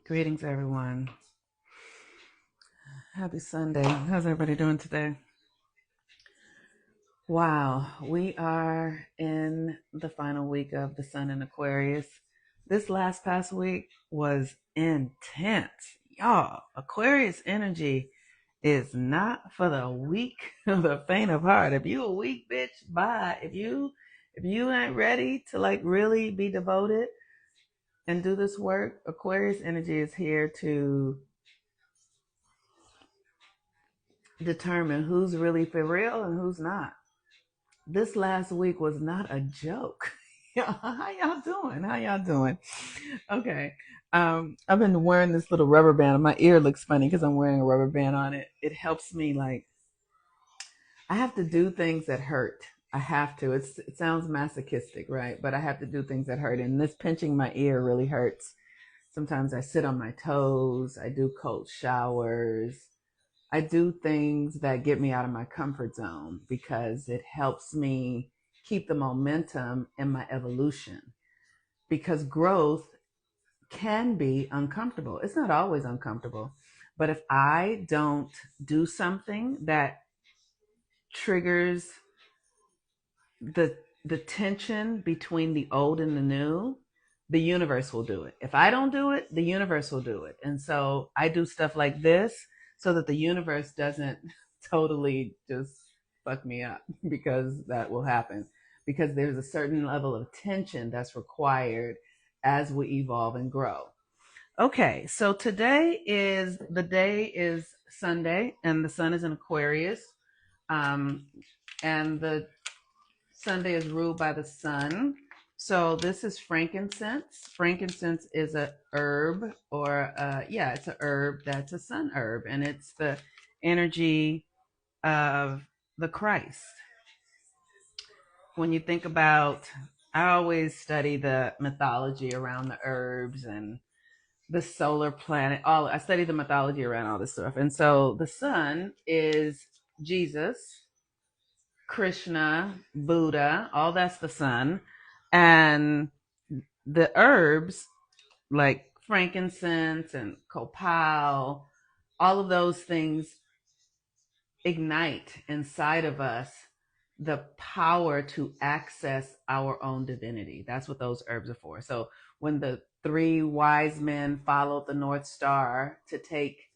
Greetings, everyone. Happy Sunday. How's everybody doing today? Wow, we are in the final week of the sun in Aquarius. This last past week was intense. Y'all, Aquarius energy is not for the weak of the faint of heart. If you a weak bitch, bye. If you ain't ready to like really be devoted and do this work, Aquarius energy is here to determine who's really for real and who's not. This last week was not a joke. How y'all doing? How y'all doing? Okay. I've been wearing this little rubber band. My ear looks funny because I'm wearing a rubber band on it. It helps me like I have to do things that hurt. I have to. It sounds masochistic, right? But I have to do things that hurt. And this pinching my ear really hurts. Sometimes I sit on my toes. I do cold showers. I do things that get me out of my comfort zone because it helps me keep the momentum in my evolution. Because growth can be uncomfortable. It's not always uncomfortable. But if I don't do something that triggers the the tension between the old and the new, the universe will do it. If I don't do it, the universe will do it. And so I do stuff like this so that the universe doesn't totally just fuck me up because that will happen. Because there's a certain level of tension that's required as we evolve and grow. Okay, so the day is Sunday and the sun is in Aquarius. Um, and the Sunday is ruled by the sun. So this is frankincense. Frankincense is a herb, or it's a herb that's a sun herb, and it's the energy of the Christ. When you think about, I always study the mythology around the herbs and the solar planet. I study the mythology around all this stuff, and so the sun is Jesus, Krishna, Buddha, all that's the sun. And the herbs like frankincense and copal, all of those things ignite inside of us the power to access our own divinity. That's what those herbs are for. So when the three wise men followed the North Star to take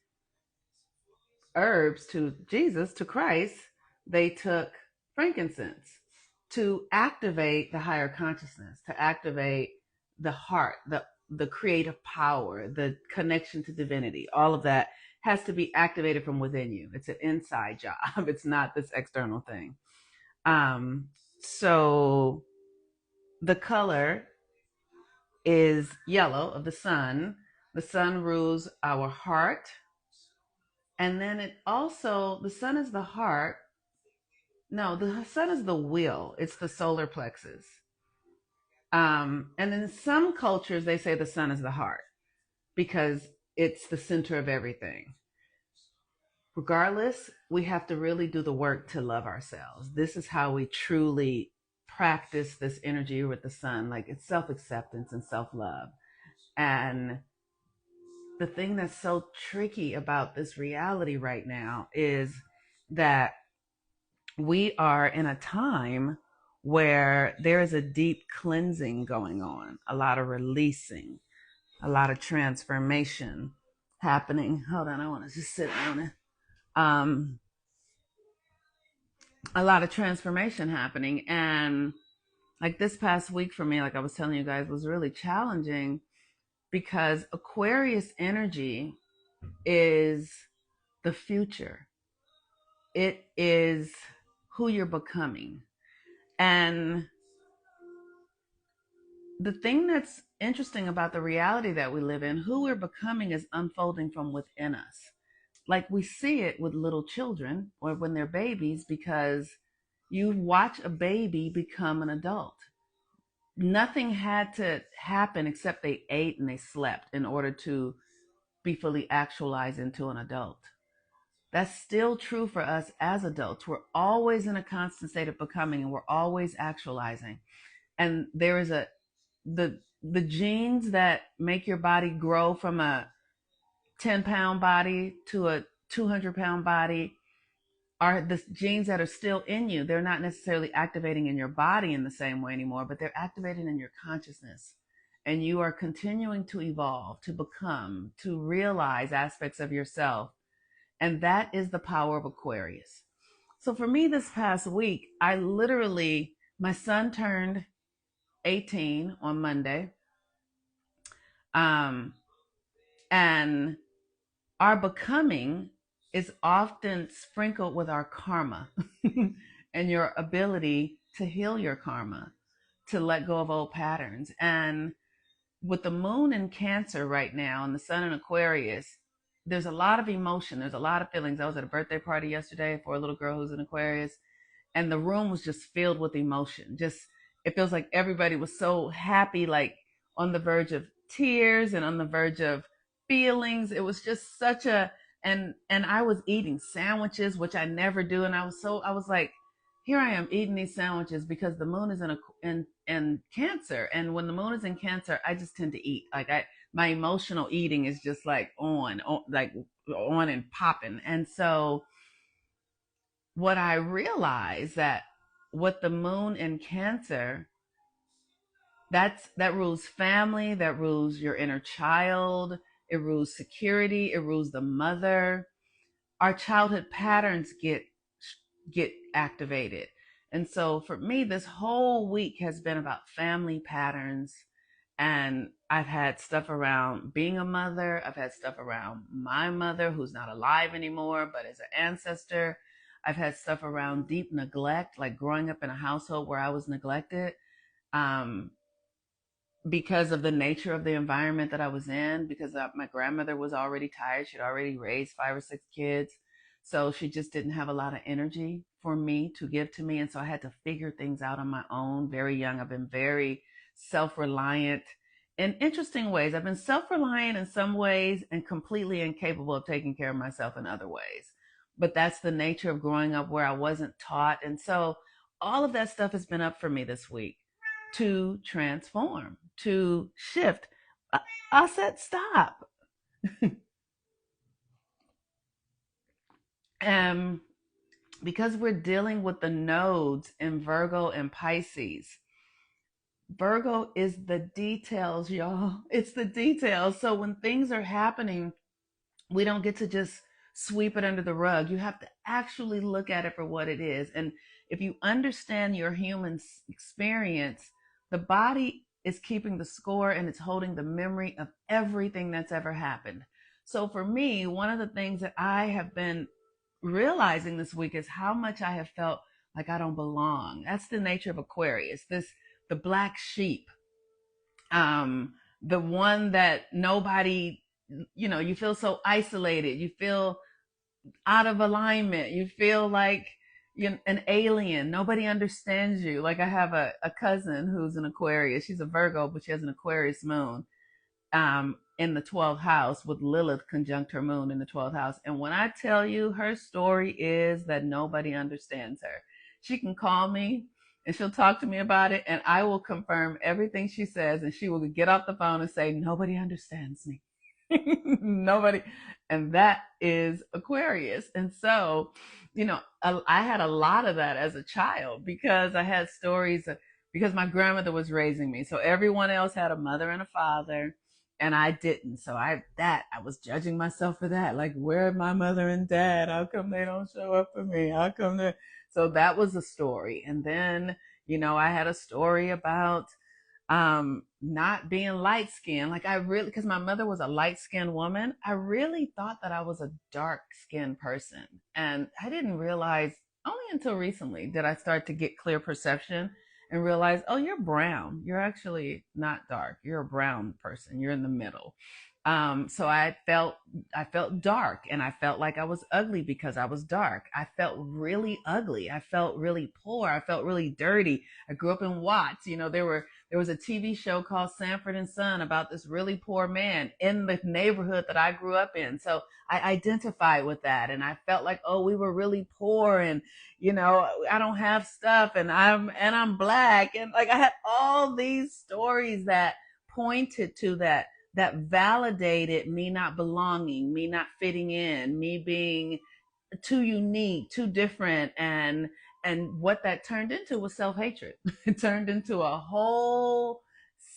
herbs to Jesus, to Christ, they took frankincense to activate the higher consciousness, to activate the heart, the creative power, the connection to divinity. All of that has to be activated from within you. It's an inside job. It's not this external thing. So the color is yellow of the sun. The sun rules our heart. And then the sun is the heart. No, the sun is the will. It's the solar plexus. And in some cultures, they say the sun is the heart because it's the center of everything. Regardless, we have to really do the work to love ourselves. This is how we truly practice this energy with the sun. Like it's self acceptance and self love. And the thing that's so tricky about this reality right now is that we are in a time where there is a deep cleansing going on, a lot of releasing, a lot of transformation happening. Hold on, I want to just sit down and a lot of transformation happening. And like this past week for me, like I was telling you guys, was really challenging because Aquarius energy is the future. It is who you're becoming. And the thing that's interesting about the reality that we live in, who we're becoming is unfolding from within us. Like we see it with little children or when they're babies, because you watch a baby become an adult. Nothing had to happen except they ate and they slept in order to be fully actualized into an adult. That's still true for us as adults. We're always in a constant state of becoming and we're always actualizing. And there is the genes that make your body grow from a 10-pound body to a 200-pound body are the genes that are still in you. They're not necessarily activating in your body in the same way anymore, but they're activating in your consciousness. And you are continuing to evolve, to become, to realize aspects of yourself. And that is the power of Aquarius. So for me this past week, my son turned 18 on Monday. And our becoming is often sprinkled with our karma and your ability to heal your karma, to let go of old patterns. And with the moon in Cancer right now and the sun in Aquarius, there's a lot of emotion. There's a lot of feelings. I was at a birthday party yesterday for a little girl who's in Aquarius, and the room was just filled with emotion. Just, it feels like everybody was so happy, like on the verge of tears and on the verge of feelings. It was just such a, and I was eating sandwiches, which I never do. And I was like, here I am eating these sandwiches because the moon is in Cancer. And when the moon is in Cancer, I just tend to eat. Like my emotional eating is just like like on and popping. And so what I realized that with the moon in Cancer, that rules family, that rules your inner child, it rules security, it rules the mother. Our childhood patterns get activated. And so for me, this whole week has been about family patterns. And I've had stuff around being a mother. I've had stuff around my mother, who's not alive anymore, but is an ancestor. I've had stuff around deep neglect, like growing up in a household where I was neglected. Because of the nature of the environment that I was in, because my grandmother was already tired. She'd already raised 5 or 6 kids. So she just didn't have a lot of energy for me to give to me. And so I had to figure things out on my own very young. I've been very self-reliant in interesting ways. I've been self-reliant in some ways and completely incapable of taking care of myself in other ways. But that's the nature of growing up where I wasn't taught. And so all of that stuff has been up for me this week to transform, to shift. I said, stop. And because we're dealing with the nodes in Virgo and Pisces, Virgo is the details, y'all. It's the details. So when things are happening, we don't get to just sweep it under the rug. You have to actually look at it for what it is. And if you understand your human experience, the body is keeping the score and it's holding the memory of everything that's ever happened. So for me, one of the things that I have been realizing this week is how much I have felt like I don't belong. That's the nature of Aquarius. The black sheep, the one that nobody, you feel so isolated. You feel out of alignment. You feel like you're an alien. Nobody understands you. Like I have a cousin who's an Aquarius. She's a Virgo, but she has an Aquarius moon in the 12th house with Lilith conjunct her moon in the 12th house. And when I tell you, her story is that nobody understands her. She can call me and she'll talk to me about it, and I will confirm everything she says, and she will get off the phone and say, nobody understands me. Nobody. And that is Aquarius. And so, I had a lot of that as a child because I had stories because my grandmother was raising me. So everyone else had a mother and a father, and I didn't. So I was judging myself for that. Like, where are my mother and dad? How come they don't show up for me? How come they? So that was a story. And then, I had a story about not being light skinned. Like because my mother was a light skinned woman, I really thought that I was a dark skinned person. And I didn't realize only until recently did I start to get clear perception and realize, oh, you're brown. You're actually not dark. You're a brown person. You're in the middle. So I felt dark, and I felt like I was ugly because I was dark. I felt really ugly. I felt really poor. I felt really dirty. I grew up in Watts. There was a TV show called Sanford and Son about this really poor man in the neighborhood that I grew up in. So I identified with that, and I felt like, oh, we were really poor, and I don't have stuff, and I'm black, and like I had all these stories that pointed to that that validated me not belonging, me not fitting in, me being too unique, too different, and what that turned into was self-hatred. It turned into a whole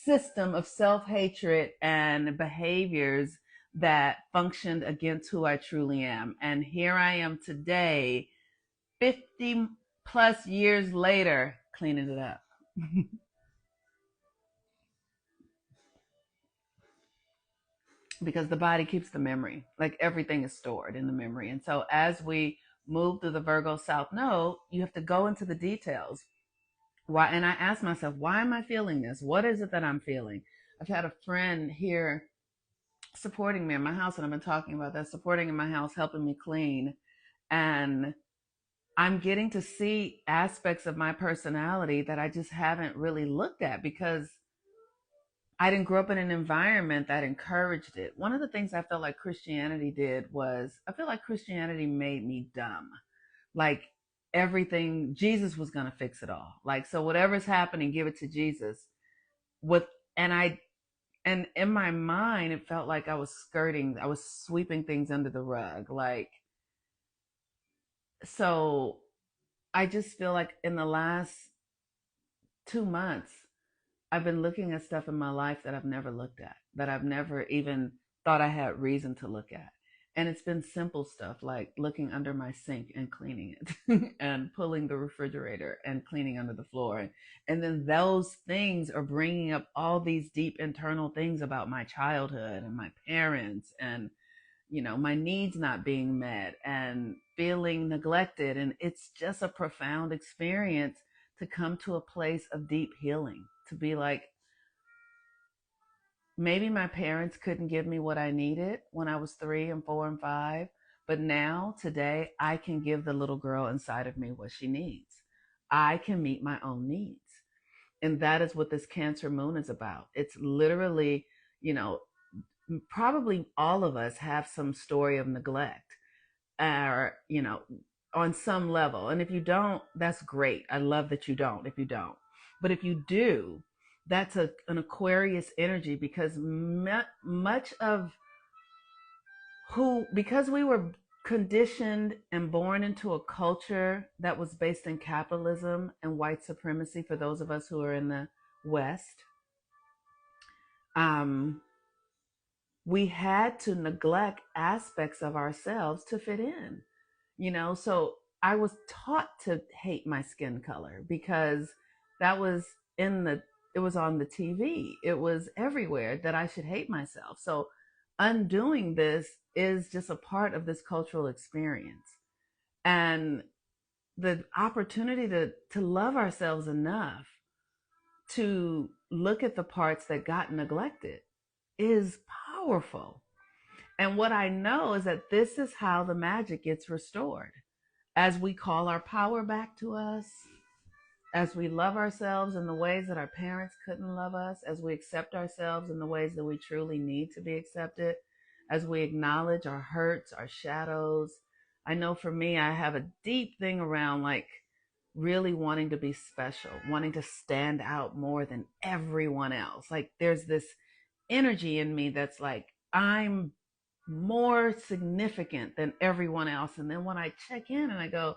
system of self-hatred and behaviors that functioned against who I truly am. And here I am today, 50 plus years later, cleaning it up. Because the body keeps the memory. Like everything is stored in the memory. And so as we move through the Virgo South Node, you have to go into the details. Why? And I ask myself, why am I feeling this? What is it that I'm feeling? I've had a friend here supporting me in my house, and I've been talking about that, supporting in my house, helping me clean. And I'm getting to see aspects of my personality that I just haven't really looked at because I didn't grow up in an environment that encouraged it. One of the things I felt like Christianity did was I feel like Christianity made me dumb. Like everything, Jesus was going to fix it all. Like, so whatever's happening, give it to Jesus. With, and I, and in my mind, it felt like I was sweeping things under the rug. Like, so I just feel like in the last 2 months, I've been looking at stuff in my life that I've never looked at, that I've never even thought I had reason to look at. And it's been simple stuff like looking under my sink and cleaning it and pulling the refrigerator and cleaning under the floor. And then those things are bringing up all these deep internal things about my childhood and my parents and, you know, my needs not being met and feeling neglected. And it's just a profound experience to come to a place of deep healing, to be like, maybe my parents couldn't give me what I needed when I was 3 and 4 and 5, but now, today, I can give the little girl inside of me what she needs. I can meet my own needs. And that is what this Cancer moon is about. It's literally, you know, probably all of us have some story of neglect or, you know, on some level. And if you don't, that's great. I love that you don't, if you don't. But if you do, that's an Aquarius energy because much of because we were conditioned and born into a culture that was based in capitalism and white supremacy for those of us who are in the West, um, we had to neglect aspects of ourselves to fit in, you know. So I was taught to hate my skin color because that was in the it was on the TV, it was everywhere that I should hate myself. So undoing this is just a part of this cultural experience, and the opportunity to love ourselves enough to look at the parts that got neglected is powerful. And what I know is that this is how the magic gets restored. As we call our power back to us, as we love ourselves in the ways that our parents couldn't love us, as we accept ourselves in the ways that we truly need to be accepted, as we acknowledge our hurts, our shadows. I know for me, I have a deep thing around like really wanting to be special, wanting to stand out more than everyone else. Like there's this energy in me that's like, I'm more significant than everyone else. And then when I check in and I go,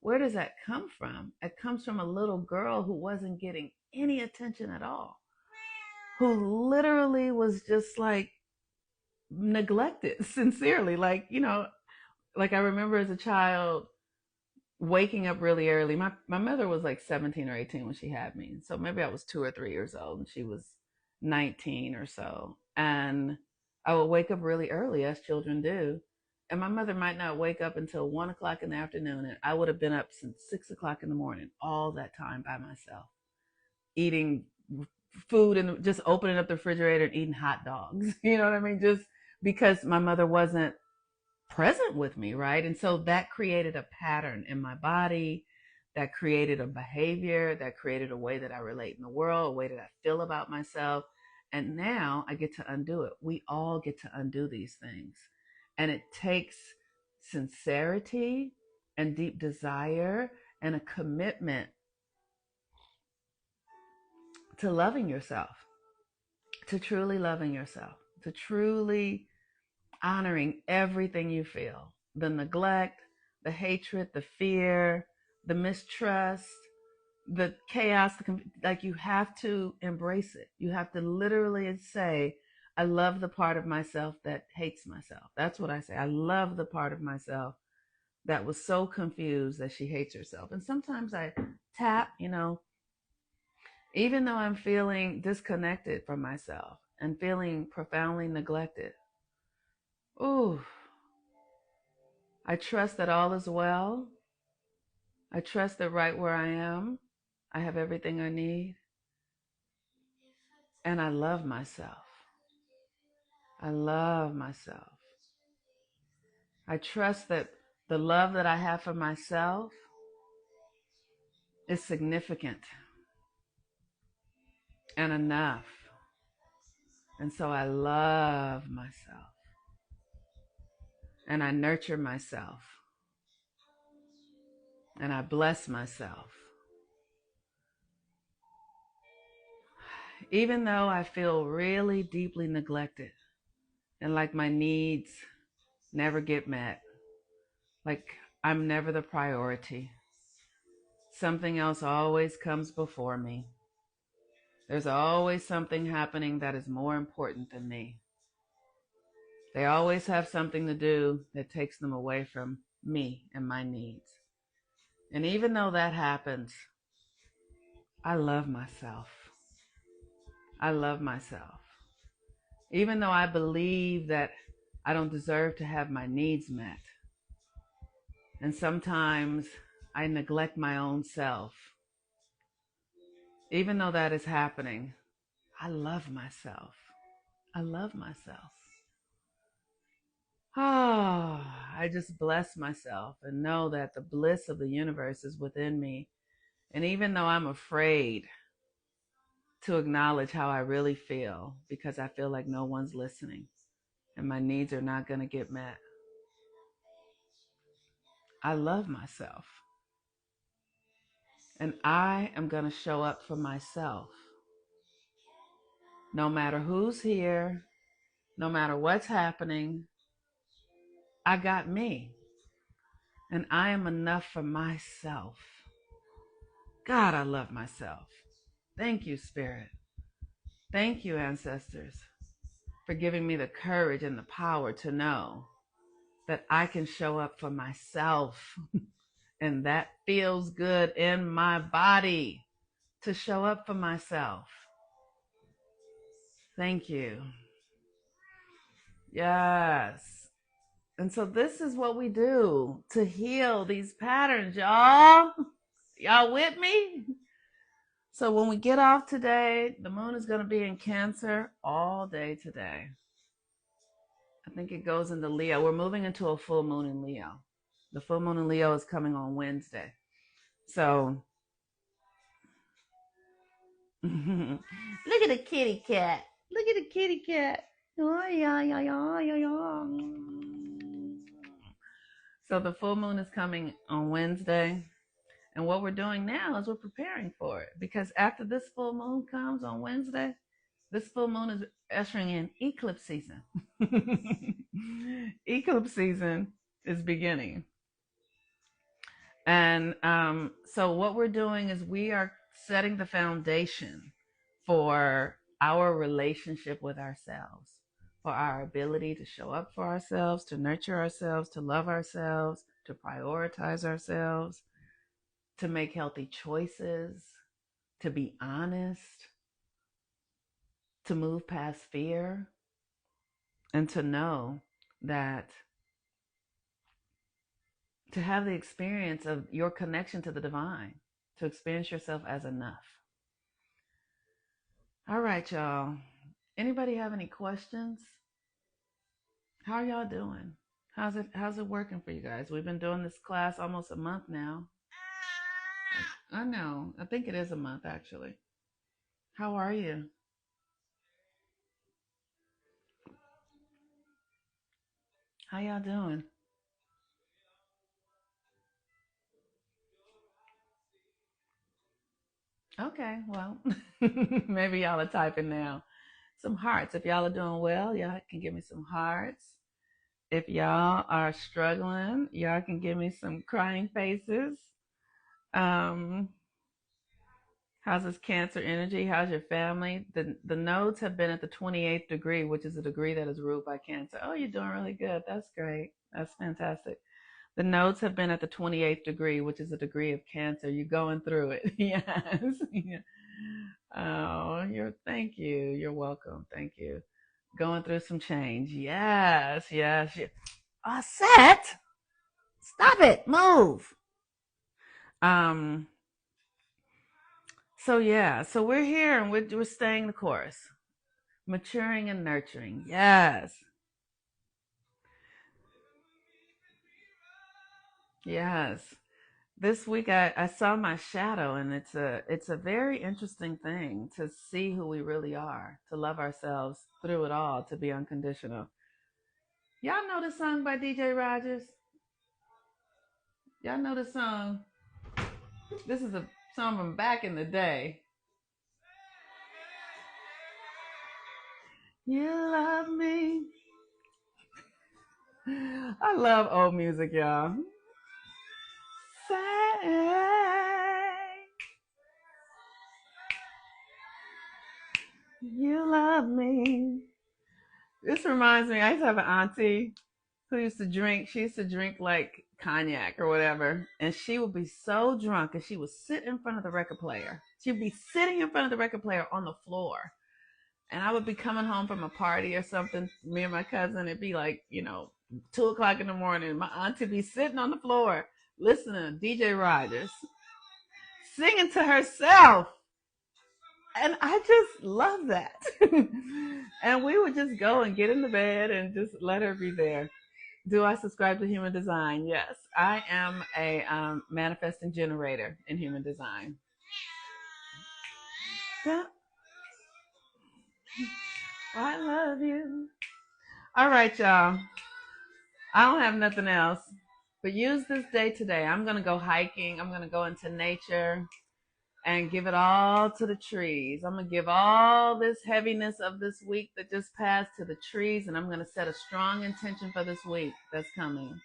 where does that come from? It comes from a little girl who wasn't getting any attention at all, who literally was just like neglected, sincerely. Like, you know, like I remember as a child waking up really early. My mother was like 17 or 18 when she had me. So maybe I was 2 or 3 years old and she was 19 or so. And I would wake up really early, as children do. And my mother might not wake up until 1 o'clock in the afternoon. And I would have been up since 6 o'clock in the morning, all that time by myself, eating food and just opening up the refrigerator and eating hot dogs. You know what I mean? Just because my mother wasn't present with me, right? And so that created a pattern in my body, that created a behavior, that created a way that I relate in the world, a way that I feel about myself. And now I get to undo it. We all get to undo these things. And it takes sincerity and deep desire and a commitment to loving yourself, to truly loving yourself, to truly honoring everything you feel, the neglect, the hatred, the fear, the mistrust, the chaos, like you have to embrace it. You have to literally say, I love the part of myself that hates myself. That's what I say. I love the part of myself that was so confused that she hates herself. And sometimes I tap, even though I'm feeling disconnected from myself and feeling profoundly neglected. Ooh, I trust that all is well. I trust that right where I am, I have everything I need. And I love myself. I love myself. I trust that the love that I have for myself is significant and enough. And so I love myself. And I nurture myself. And I bless myself. Even though I feel really deeply neglected and like my needs never get met, like I'm never the priority. Something else always comes before me. There's always something happening that is more important than me. They always have something to do that takes them away from me and my needs. And even though that happens, I love myself. I love myself. Even though I believe that I don't deserve to have my needs met. And sometimes I neglect my own self. Even though that is happening, I love myself. I love myself. Oh, I just bless myself and know that the bliss of the universe is within me. And even though I'm afraid to acknowledge how I really feel because I feel like no one's listening and my needs are not going to get met, I love myself. And I am going to show up for myself. No matter who's here, no matter what's happening, I got me. And I am enough for myself. God, I love myself. Thank you, Spirit. Thank you, ancestors, for giving me the courage and the power to know that I can show up for myself. And that feels good in my body to show up for myself. Thank you. Yes. And so this is what we do to heal these patterns, y'all. Y'all with me? So when we get off today, the moon is going to be in Cancer all day today. I think it goes into Leo. We're moving into a full moon in Leo. The full moon in Leo is coming on Wednesday. So look at the kitty cat. Look at the kitty cat. Oh, yeah, yeah, yeah, yeah, yeah. So the full moon is coming on Wednesday. And what we're doing now is we're preparing for it. Because after this full moon comes on Wednesday, this full moon is ushering in eclipse season. Eclipse season is beginning. And so what we're doing is we are setting the foundation for our relationship with ourselves, for our ability to show up for ourselves, to nurture ourselves, to love ourselves, to prioritize ourselves, to make healthy choices, to be honest, to move past fear, and to know that to have the experience of your connection to the divine, to experience yourself as enough. All right, y'all. Anybody have any questions? How are y'all doing? How's it working for you guys? We've been doing this class almost a month now. I know. I think it is a month actually. How are you? How y'all doing? Okay, well, maybe y'all are typing now. some hearts. If y'all are doing well, y'all can give me some hearts. If y'all are struggling, y'all can give me some crying faces. Um, how's this Cancer energy? How's your family? The nodes have been at the 28th degree, which is a degree that is ruled by Cancer. Oh, you're doing really good. That's great. That's fantastic. The nodes have been at the 28th degree, which is a degree of Cancer. You're going through it. Yes. Yeah. Oh, thank you. You're welcome. Thank you. Going through some change. Yes, yes. Set. Stop it. Move. Um. So yeah. So we're here and we're staying the course. Maturing and nurturing. Yes. Yes. This week I saw my shadow, and it's a very interesting thing to see who we really are, to love ourselves through it all, to be unconditional. Y'all know the song by DJ Rogers? Y'all know the song? This is a song from back in the day. You love me. I love old music, y'all. Say you love me. This reminds me, I used to have an auntie who used to drink. She used to drink like cognac or whatever, and she would be so drunk, and she would sit in front of the record player. She'd be sitting in front of the record player on the floor, and I would be coming home from a party or something. Me and my cousin, it'd be like 2 o'clock in the morning. My auntie be sitting on the floor listening to DJ Rogers, singing to herself. And I just love that. And we would just go and get in the bed and just let her be there. Do I subscribe to human design? Yes. I am a manifesting generator in human design. Yeah. I love you. All right, y'all. I don't have nothing else. But use this day today. I'm going to go hiking. I'm going to go into nature and give it all to the trees. I'm going to give all this heaviness of this week that just passed to the trees, and I'm going to set a strong intention for this week that's coming.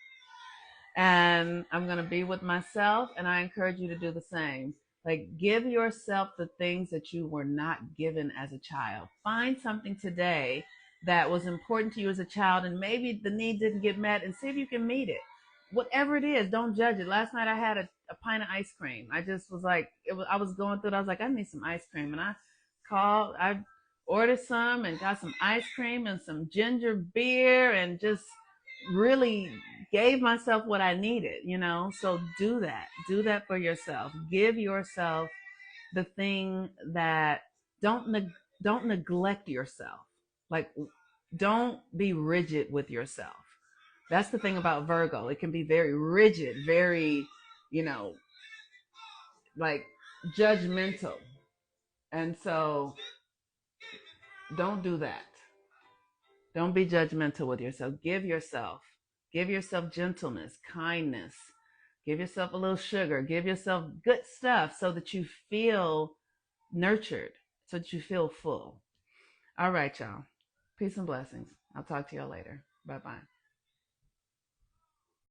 And I'm going to be with myself, and I encourage you to do the same. Like, give yourself the things that you were not given as a child. Find something today that was important to you as a child, and maybe the need didn't get met, and see if you can meet it. Whatever it is, don't judge it. Last night I had a pint of ice cream. I just was like, I was going through it. I was like, I need some ice cream. And I ordered some and got some ice cream and some ginger beer and just really gave myself what I needed. So do that. Do that for yourself. Give yourself the thing that don't neglect yourself. Like, don't be rigid with yourself. That's the thing about Virgo. It can be very rigid, very, you know, like judgmental. And so don't do that. Don't be judgmental with yourself. Give yourself gentleness, kindness. Give yourself a little sugar. Give yourself good stuff so that you feel nurtured, so that you feel full. All right, y'all. Peace and blessings. I'll talk to y'all later. Bye-bye.